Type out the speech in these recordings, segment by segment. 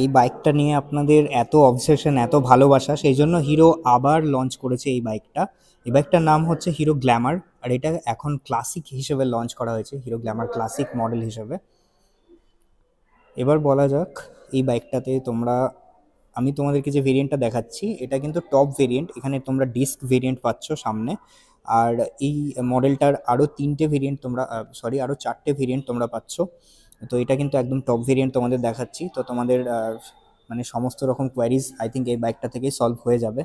এই বাইকটা নিয়ে আপনাদের এত অবসেশন, এত ভালোবাসা, সেই জন্য হিরো আবার লঞ্চ করেছে এই বাইকটা। এই বাইকটার নাম হচ্ছে হিরো গ্ল্যামার, আর এটা এখন ক্লাসিক হিসেবে লঞ্চ করা হয়েছে, হিরো গ্ল্যামার ক্লাসিক মডেল হিসেবে। এবার বলা যাক এই বাইকটাতে তোমরা, আমি তোমাদেরকে যে ভেরিয়েন্টটা দেখাচ্ছি এটা কিন্তু টপ ভেরিয়েন্ট, এখানে তোমরা ডিস্ক ভেরিয়েন্ট পাচ্ছ সামনে। আর এই মডেলটার আরও তিনটে ভেরিয়েন্ট তোমরা, সরি, আরও চারটে ভেরিয়েন্ট তোমরা পাচ্ছ। তো এটা কিন্তু একদম টপ ভেরিয়েন্ট তোমাদের দেখাচ্ছি, তো তোমাদের মানে সমস্ত রকম কোয়ারিজ আই থিঙ্ক এই বাইকটা থেকেই সলভ হয়ে যাবে।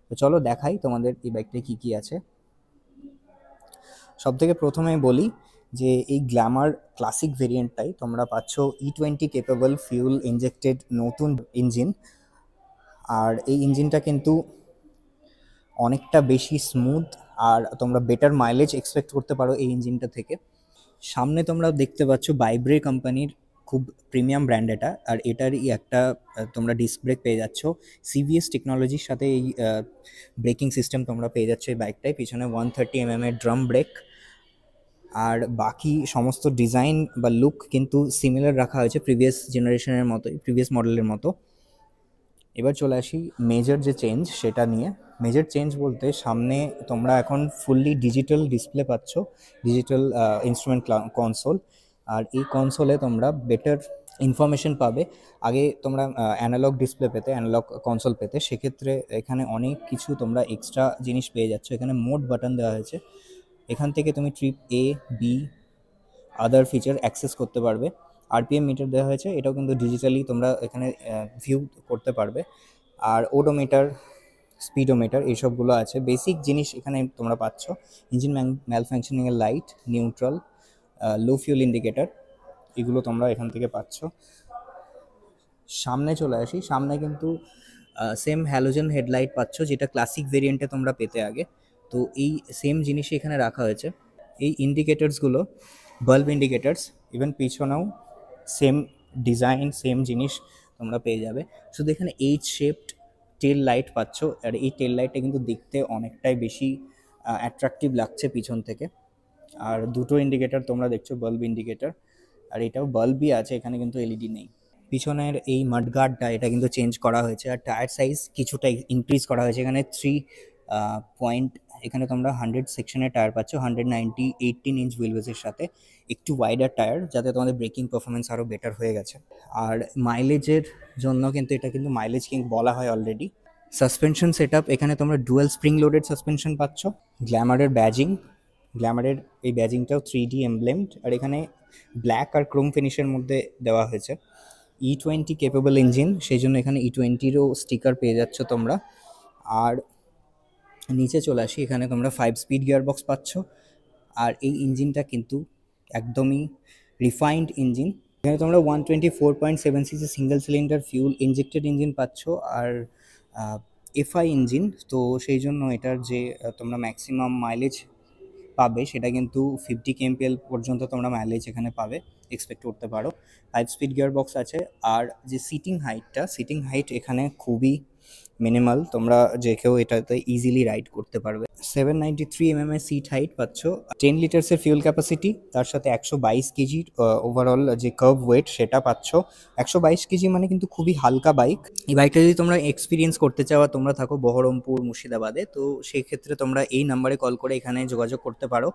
তো চলো দেখাই তোমাদের এই বাইকটায় কী কী আছে। সব থেকে প্রথমে বলি যে এই গ্ল্যামার ক্লাসিক ভেরিয়েন্টটাই তোমরা পাচ্ছ E20 কেপেবল ফিউল ইনজেক্টেড নতুন ইঞ্জিন। আর এই ইঞ্জিনটা কিন্তু অনেকটা বেশি স্মুথ, আর তোমরা বেটার মাইলেজ এক্সপেক্ট করতে পারো এই ইঞ্জিনটা থেকে। সামনে তোমরা দেখতে পাচ্ছ বাইব্রে কোম্পানির খুব প্রিমিয়াম ব্র্যান্ড এটা, আর এটারই একটা তোমরা ডিস্ক ব্রেক পেয়ে যাচ্ছ। সিভিএস টেকনোলজির সাথে এই ব্রেকিং সিস্টেম তোমরা পেয়ে যাচ্ছ এই বাইকটায়। পিছনে 130 এর ড্রাম ব্রেক, আর বাকি সমস্ত ডিজাইন বা লুক কিন্তু সিমিলার রাখা হয়েছে প্রিভিয়াস জেনারেশনের মতোই, প্রিভিয়াস মডেলের মতো। এবার চলে আসি মেজর যে চেঞ্জ সেটা নিয়ে। মেজর চেঞ্জ বলতে সামনে তোমরা এখন ফুললি ডিজিটাল ডিসপ্লে পাচ্ছ, ডিজিটাল ইনস্ট্রুমেন্ট কনসোল। আর এই কনসোলে তোমরা বেটার ইনফরমেশন পাবে। আগে তোমরা অ্যানালগ ডিসপ্লে পেতে, অ্যানালগ কনসোল পেতে, সেক্ষেত্রে এখানে অনেক কিছু তোমরা এক্সট্রা জিনিস পেয়ে যাচ্ছ। এখানে মোড বাটন দেওয়া হয়েছে, এখান থেকে তুমি ট্রিপ এ, বি, আদার ফিচার অ্যাক্সেস করতে পারবে। আরপিএম মিটার দেওয়া হয়েছে, এটাও কিন্তু ডিজিটালি তোমরা এখানে ভিউ করতে পারবে। আর ওডোমিটার, স্পিডোমিটার, এইসবগুলো আছে, বেসিক জিনিস এখানে তোমরা পাচ্ছ। ইঞ্জিন ম্যালফাংশনিংয়ের লাইট, নিউট্রাল, লো ফিউল ইন্ডিকেটার, এগুলো তোমরা এখান থেকে পাচ্ছ। সামনে চলে আসি, সামনে কিন্তু সেম হ্যালোজেন হেডলাইট পাচ্ছ যেটা ক্লাসিক ভেরিয়েন্টে তোমরা পেতে আগে। তো এই সেম জিনিসই এখানে রাখা হয়েছে। এই ইন্ডিকেটার্সগুলো বাল্ব ইন্ডিকেটার্স, ইভেন পিছনেও সেম ডিজাইন, সেম জিনিস তোমরা পেয়ে যাবে। শুধু এখানে এইচ শেপড টেল লাইট পাচ্ছ, আর এই টেল লাইটটা কিন্তু দেখতে অনেকটাই বেশি অ্যাট্রাকটিভ লাগছে পিছন থেকে। আর দুটো ইন্ডিকেটার তোমরা দেখছো, বাল্ব ইন্ডিকেটার, আর এটাও বাল্বই আছে, এখানে কিন্তু এলইডি নেই। পিছনের এই মাডগার্ডটা এটা কিন্তু চেঞ্জ করা হয়েছে, আর টায়ার সাইজ কিছুটা ইনক্রিজ করা হয়েছে। এখানে 3 পয়েন্ট, এখানে তোমরা 100 সেকশনের টায়ার পাচ্ছ, 190 18 ইঞ্চ হুইলবেসের সাথে একটু ওয়াইডার টায়ার, যাতে তোমাদের ব্রেকিং পারফরমেন্স আরও বেটার হয়ে গেছে। আর মাইলেজের জন্য কিন্তু এটা কিন্তু মাইলেজ কিং বলা হয় অলরেডি। সাসপেনশন সেট আপ, এখানে তোমরা ডুয়াল স্প্রিং লোডেড সাসপেনশন পাচ্ছ। গ্ল্যামারের ব্যাজিং, গ্ল্যামারের এই ব্যাজিংটাও 3D এমব্লেমড, আর এখানে ব্ল্যাক আর ক্রোম ফিনিশের মধ্যে দেওয়া হয়েছে। E20 কেপেবল ইঞ্জিন, সেই জন্য এখানে E20রও স্টিকার পেয়ে যাচ্ছ তোমরা। আর নিচে চলে আসি, এখানে তোমরা 5 স্পিড গিয়ারবক্স পাচ্ছ। আর এই ইঞ্জিনটা কিন্তু একদমই রিফাইন্ড ইঞ্জিন। এখানে তোমরা 124.7cc single cylinder fuel injected engine পাচ্ছ, আর এফআই ইঞ্জিন। তো সেই জন্য এটার যে তোমরা ম্যাক্সিমাম মাইলেজ পাবে সেটা কিন্তু 50 kmpl পর্যন্ত তোমরা মাইলেজ এখানে পাবে, এক্সপেক্ট করতে পারো। 5 স্পিড গিয়ার বক্স আছে। আর যে সিটিং হাইট এখানে খুবই মিনিমাল, তোমরা যে কেউ এটাতে ইজিলি রাইড করতে পারবে। 793 এর সিট হাইট পাচ্ছ, 10 লিটার্সের ফিউল ক্যাপাসিটি, তার সাথে 122 কেজির ওভারঅল যে কার্ভ ওয়েট সেটা পাচ্ছ। 122 কেজি মানে কিন্তু খুবই হালকা বাইক। এই বাইকটা যদি তোমরা এক্সপিরিয়েন্স করতে চাও, তোমরা থাকো বহরমপুর, মুর্শিদাবাদে, তো সেই ক্ষেত্রে তোমরা এই নাম্বারে কল করে এখানে যোগাযোগ করতে পারো,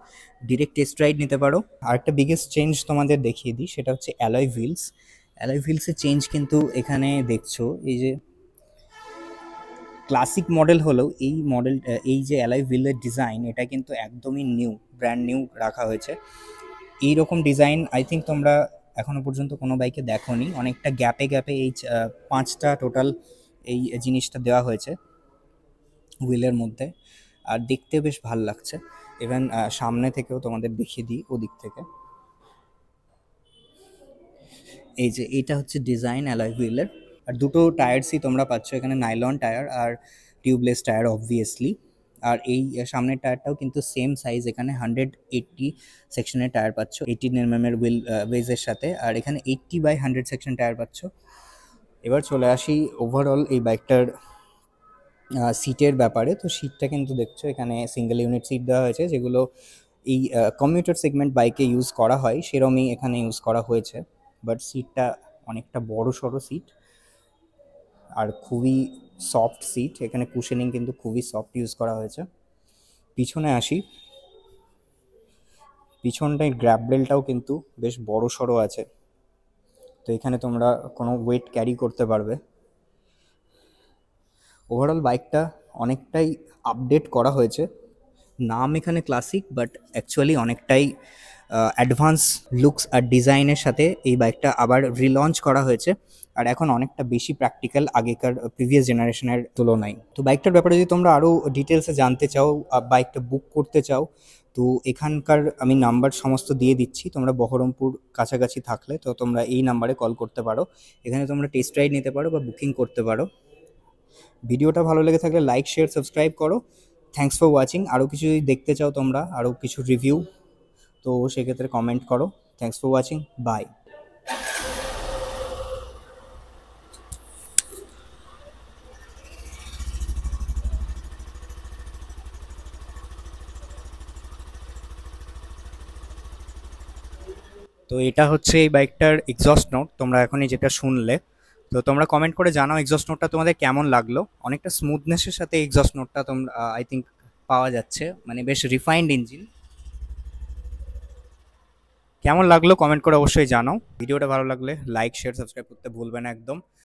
ডিরেক্ট টেস্ট রাইড নিতে পারো। আর একটা বিগেস্ট চেঞ্জ তোমাদের দেখিয়ে দিই, সেটা হচ্ছে অ্যালয় হুইলস। অ্যালয় হুইলসের চেঞ্জ কিন্তু এখানে দেখছো, এই যে ক্লাসিক মডেল হলেও এই মডেল, এই যে অ্যালয় হুইলের ডিজাইন, এটা কিন্তু একদমই নিউ, ব্র্যান্ড নিউ রাখা হয়েছে। এইরকম ডিজাইন আই থিঙ্ক তোমরা এখনো পর্যন্ত কোনো বাইকে দেখোনি। অনেকটা গ্যাপে গ্যাপে এই 5টা টোটাল এই জিনিসটা দেওয়া হয়েছে হুইলের মধ্যে, আর দেখতে বেশ ভাল লাগছে। ইভেন সামনে থেকেও তোমাদের দেখিয়ে দিই ওদিক থেকে। এই যে এইটা হচ্ছে ডিজাইন অ্যালয় হুইলের। আর দুটো টায়ার্সই তোমরা পাচ্ছ এখানে, নাইলন টায়ার আর টিউবলেস টায়ার অবভিয়াসলি। আর এই সামনের টায়ারটাও কিন্তু সেম সাইজ, এখানে 180 সেকশনের টায়ার পাচ্ছ 18 এর হুইল বেজের সাথে, আর এখানে 80/100 সেকশন টায়ার পাচ্ছ। এবার চলে আসি ওভারঅল এই বাইকটার সিটের ব্যাপারে। তো সিটটা কিন্তু দেখছো এখানে সিঙ্গেল ইউনিট সিট দেওয়া হয়েছে, যেগুলো এই কমিউটার সেগমেন্ট বাইকে ইউজ করা হয় সেরমই এখানে ইউজ করা হয়েছে। বাট সিটটা অনেকটা বড় সড়ো সিট। আর খুবই সফট সিট, এখানে কুশনিং কিন্তু খুবই সফট ইউজ করা হয়েছে। পিছনে আসি, পিছনটায় গ্র্যাব রেলটাও কিন্তু বেশ বড় সড়ো আছে, তো এখানে তোমরা কোনো ওয়েট ক্যারি করতে পারবে। ওভারঅল বাইকটা অনেকটাই আপডেট করা হয়েছে, নাম এখানে ক্লাসিক বাট অ্যাকচুয়ালি অনেকটাই অ্যাডভান্স লুকস আর ডিজাইনের সাথে এই বাইকটা আবার রিলঞ্চ করা হয়েছে, আর এখন অনেকটা বেশি প্র্যাকটিক্যাল আগেকার প্রিভিয়াস জেনারেশনের তুলনায়। তো বাইকটার ব্যাপারে যদি তোমরা আরও ডিটেলসে জানতে চাও, বাইকটা বুক করতে চাও, তো এখানকার আমি নাম্বার সমস্ত দিয়ে দিচ্ছি, তোমরা বহরমপুর কাছাকাছি থাকলে তো তোমরা এই নাম্বারে কল করতে পারো, এখানে তোমরা টেস্ট রাইড নিতে পারো বা বুকিং করতে পারো। ভিডিওটা ভালো লেগে থাকলে লাইক শেয়ার সাবস্ক্রাইব করো। Thanks for watching. আরও কিছু যদি দেখতে চাও তোমরা, আরও কিছু রিভিউ, তো সেক্ষেত্রে কমেন্ট করো। Thanks for watching, bye. তো এটা হচ্ছে এই বাইকটার এক্সস্ট নোট, তোমরা এখনই যেটা শুনলে। তো তোমরা কমেন্ট করে জানাও এক্সস্ট নোটটা তোমাদের কেমন লাগলো। অনেকটা স্মুথনেসের সাথে এক্সস্ট নোটটা তোমরা আই থিঙ্ক পাওয়া যাচ্ছে, মানে বেশ রিফাইন্ড ইঞ্জিন। কেমন লাগলো কমেন্ট করে অবশ্যই জানাও। ভিডিওটা ভালো লাগলে লাইক শেয়ার সাবস্ক্রাইব করতে ভুলবে না একদম।